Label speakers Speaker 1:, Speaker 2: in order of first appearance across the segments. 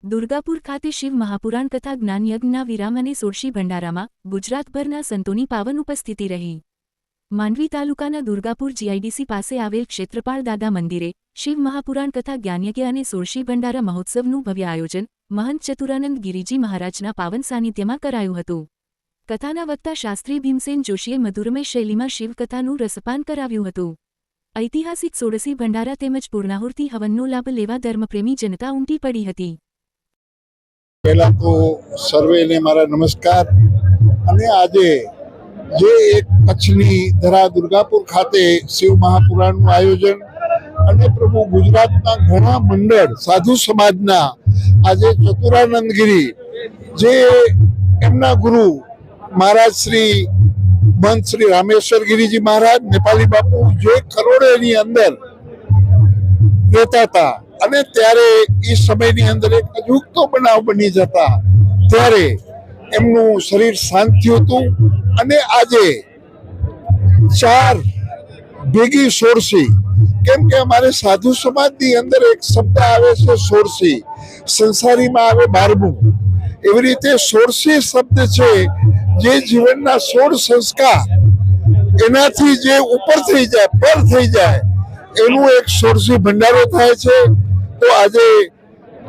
Speaker 1: દુર્ગાપુર ખાતે શિવ મહાપુરાણ તથા જ્ઞાનયજ્ઞના વિરામ અને સોળશી ભંડારામાં ગુજરાતભરના સંતોની પાવન ઉપસ્થિતિ રહી. માંડવી તાલુકાના દુર્ગાપુર જીઆઈડીસી પાસે આવેલ ક્ષેત્રપાળ દાદા મંદિરે શિવ મહાપુરાણ તથા જ્ઞાનયજ્ઞ અને સોળશી ભંડારા મહોત્સવનું ભવ્ય આયોજન મહંત ચતુરાનંદ ગિરિજી મહારાજના પાવન સાનિધ્યમાં કરાયું હતું. કથાના વક્તા શાસ્ત્રી ભીમસેન જોશીએ મધુરમય શૈલીમાં શિવકથાનું રસપાન કરાવ્યું હતું. ઐતિહાસિક સોળસી ભંડારા તેમજ પૂર્ણાહુતિ હવનનો લાભ લેવા ધર્મપ્રેમી જનતા ઉમટી પડી હતી.
Speaker 2: પહેલા તો સર્વેને મારા નમસ્કાર. અને આજે જે એક કચ્છની ધરા દુર્ગાપુર ખાતે શિવ મહાપુરાણનું આયોજન અને પ્રભુ ગુજરાતના ઘણા મંડળ સાધુ સમાજના આજે ચતુરાનંદગીરી જે એમના ગુરુ મહારાજ શ્રી મંત શ્રી રામેશ્વર ગિરિજી મહારાજ નેપાળી બાપુ જે કરોડોની અંદર રહેતા હતા અને ત્યારે એ સમયની અંદર એક અજુગતો બનાવ બની જતા ત્યારે એમનું શરીર શાંત થયું હતું. અને આજે 4 ભેગી સોળસી, કેમ કે અમારે સાધુ સમાજની અંદર એક શબ્દ આવે છે સોળસી, સંસારીમાં આવે 12મું. એવી રીતે સોળસી શબ્દ છે જે જીવનના 16 સંસ્કાર એનાથી જે ઉપર થઈ જાય, પર થઈ જાય એનું એક સોળસી ભંડારો થાય છે. તો આજે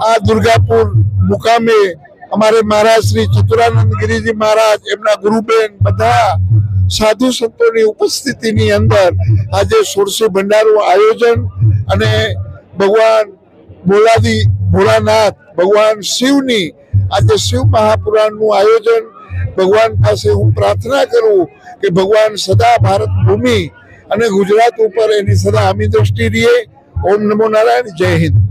Speaker 2: આ દુર્ગાપુર મુકામે અમારે મહારાજ શ્રી ચતુરાનંદ ગિરિજી મહારાજ એમના ગુરુબેન બધા સાધુ સંતોની ઉપસ્થિતિની અંદર આજે સોળસી ભંડારો આયોજન અને ભગવાન ભોળાનાથ ભગવાન શિવની આજે શિવ મહાપુરાણનું આયોજન. ભગવાન પાસે હું પ્રાર્થના કરું કે ભગવાન સદા ભારત ભૂમિ અને ગુજરાત ઉપર એની સદા અમી દ્રષ્ટિ રહે. ઓમ નમો નારાયણ. જય હિન્દ.